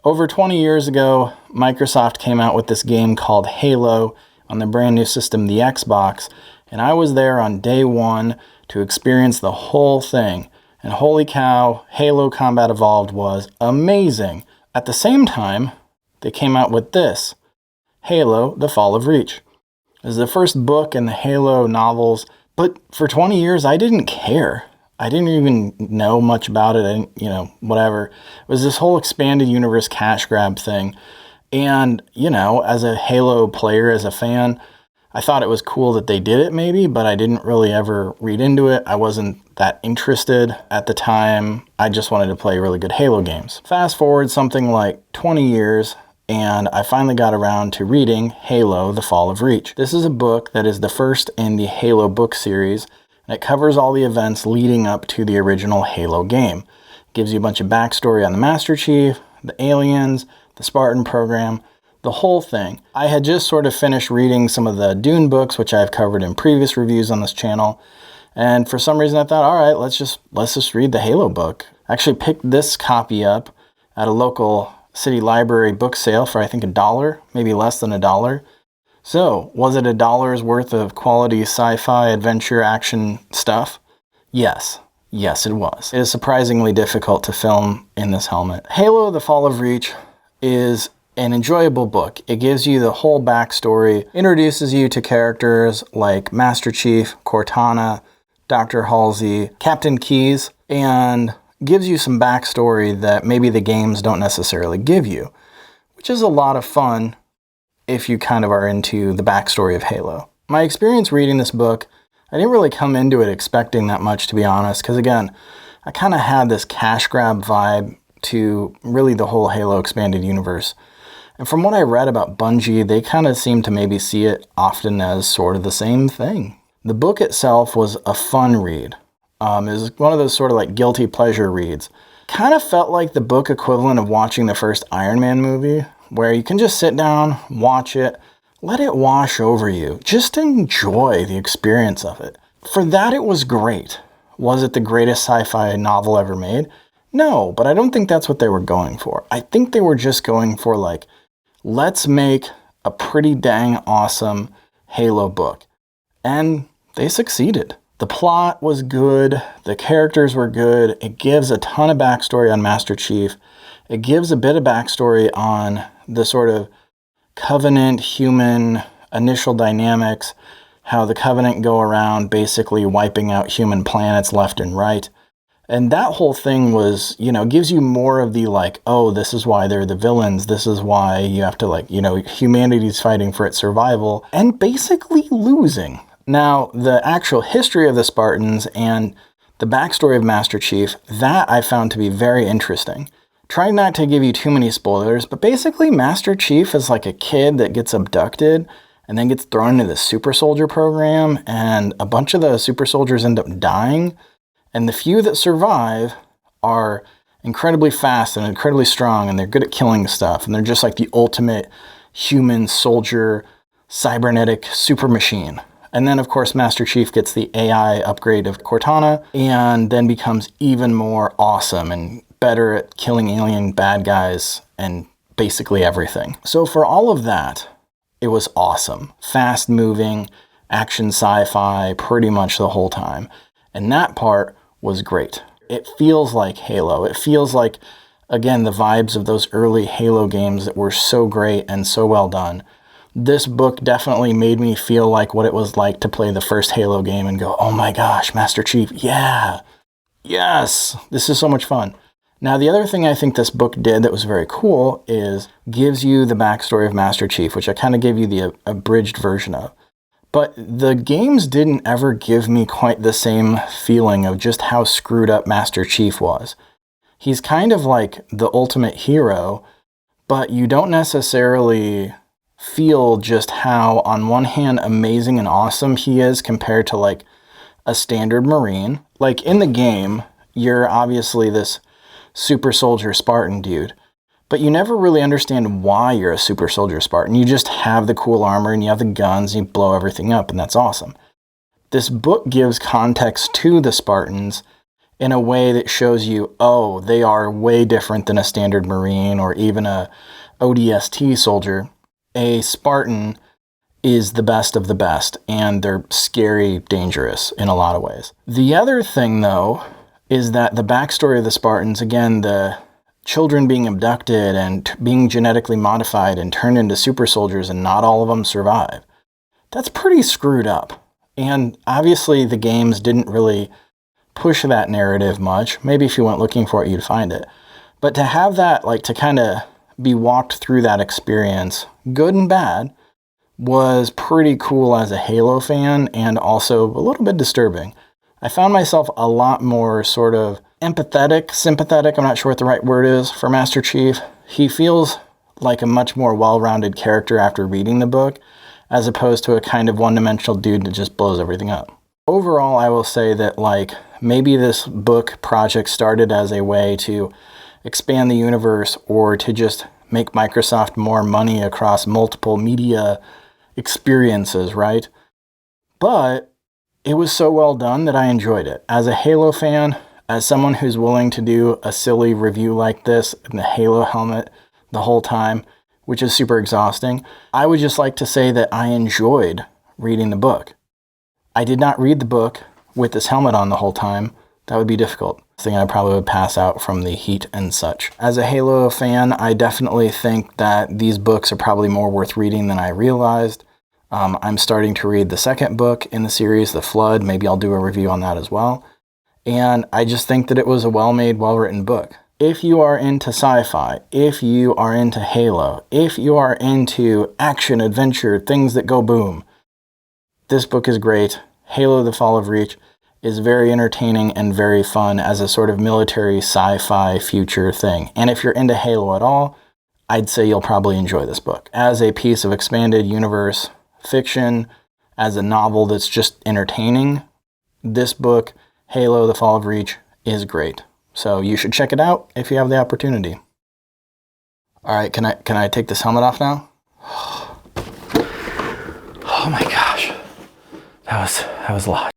Over 20 years ago, Microsoft came out with this game called Halo on the brand new system, the Xbox, and I was there on day one to experience the whole thing. And holy cow, Halo Combat Evolved was amazing. At the same time, they came out with this, Halo: The Fall of Reach. It was the first book in the Halo novels, but for 20 years, I didn't care. I didn't even know much about it, whatever. It was this whole expanded universe cash grab thing. And, as a Halo player, as a fan, I thought it was cool that they did it maybe, but I didn't really ever read into it. I wasn't that interested at the time. I just wanted to play really good Halo games. Fast forward something like 20 years, and I finally got around to reading Halo: The Fall of Reach. This is a book that is the first in the Halo book series, and it covers all the events leading up to the original Halo game. It gives you a bunch of backstory on the Master Chief, the aliens, the Spartan program, the whole thing. I had just sort of finished reading some of the Dune books, which I've covered in previous reviews on this channel, and for some reason I thought, all right, let's just read the Halo book. I actually picked this copy up at a local city library book sale for I think $1, maybe less than $1. So, was it $1's worth of quality sci-fi adventure action stuff? Yes. Yes, it was. It is surprisingly difficult to film in this helmet. Halo: The Fall of Reach is an enjoyable book. It gives you the whole backstory, introduces you to characters like Master Chief, Cortana, Dr. Halsey, Captain Keyes, and gives you some backstory that maybe the games don't necessarily give you, which is a lot of fun if you kind of are into the backstory of Halo. My experience reading this book, I didn't really come into it expecting that much, to be honest, because again, I kind of had this cash grab vibe to really the whole Halo expanded universe. And from what I read about Bungie, they kind of seem to maybe see it often as sort of the same thing. The book itself was a fun read. It was one of those sort of like guilty pleasure reads. Kind of felt like the book equivalent of watching the first Iron Man movie, where you can just sit down, watch it, let it wash over you. Just enjoy the experience of it. For that, it was great. Was it the greatest sci-fi novel ever made? No, but I don't think that's what they were going for. I think they were just going for like, let's make a pretty dang awesome Halo book. And they succeeded. The plot was good. The characters were good. It gives a ton of backstory on Master Chief. It gives a bit of backstory on the sort of Covenant human initial dynamics, how the Covenant go around basically wiping out human planets left and right. And that whole thing was, gives you more of the like, oh, this is why they're the villains. This is why you have to humanity's fighting for its survival and basically losing. Now, the actual history of the Spartans and the backstory of Master Chief, that I found to be very interesting. Trying not to give you too many spoilers, but basically Master Chief is like a kid that gets abducted and then gets thrown into the super soldier program, and a bunch of the super soldiers end up dying, and the few that survive are incredibly fast and incredibly strong, and they're good at killing stuff, and they're just like the ultimate human soldier cybernetic super machine. And then, of course, Master Chief gets the AI upgrade of Cortana and then becomes even more awesome and better at killing alien bad guys and basically everything. So for all of that, it was awesome. Fast-moving, action sci-fi pretty much the whole time. And that part was great. It feels like Halo. It feels like, again, the vibes of those early Halo games that were so great and so well done. This book definitely made me feel like what it was like to play the first Halo game and go, oh my gosh, Master Chief, yeah, yes, this is so much fun. Now, the other thing I think this book did that was very cool is gives you the backstory of Master Chief, which I kind of gave you the abridged version of. But the games didn't ever give me quite the same feeling of just how screwed up Master Chief was. He's kind of like the ultimate hero, but you don't necessarily feel just how, on one hand, amazing and awesome he is compared to like a standard Marine. Like in the game, you're obviously this super soldier Spartan dude, but you never really understand why you're a super soldier Spartan. You just have the cool armor and you have the guns and you blow everything up, and that's awesome. This book gives context to the Spartans in a way that shows you, oh, they are way different than a standard Marine or even a ODST soldier. A Spartan is the best of the best, and they're scary, dangerous in a lot of ways. The other thing, though, is that the backstory of the Spartans, again, the children being abducted and being genetically modified and turned into super soldiers, and not all of them survive. That's pretty screwed up. And obviously the games didn't really push that narrative much. Maybe if you went looking for it, you'd find it. But to have that, like, to kind of be walked through that experience, good and bad, was pretty cool as a Halo fan, and also a little bit disturbing. I found myself a lot more sort of empathetic, sympathetic, I'm not sure what the right word is, for Master Chief. He feels like a much more well-rounded character after reading the book, as opposed to a kind of one-dimensional dude that just blows everything up. Overall, I will say that, like, maybe this book project started as a way to expand the universe or to just make Microsoft more money across multiple media experiences, right? But it was so well done that I enjoyed it. As a Halo fan, as someone who's willing to do a silly review like this in the Halo helmet the whole time, which is super exhausting, I would just like to say that I enjoyed reading the book. I did not read the book with this helmet on the whole time. That would be difficult. I think I probably would pass out from the heat and such. As a Halo fan, I definitely think that these books are probably more worth reading than I realized. I'm starting to read the second book in the series, The Flood. Maybe I'll do a review on that as well. And I just think that it was a well-made, well-written book. If you are into sci-fi, if you are into Halo, if you are into action, adventure, things that go boom, this book is great. Halo: The Fall of Reach is very entertaining and very fun as a sort of military sci-fi future thing. And if you're into Halo at all, I'd say you'll probably enjoy this book. As a piece of expanded universe fiction, as a novel that's just entertaining, this book, Halo: The Fall of Reach, is great. So you should check it out if you have the opportunity. All right, can I take this helmet off now? Oh my gosh. That was a lot.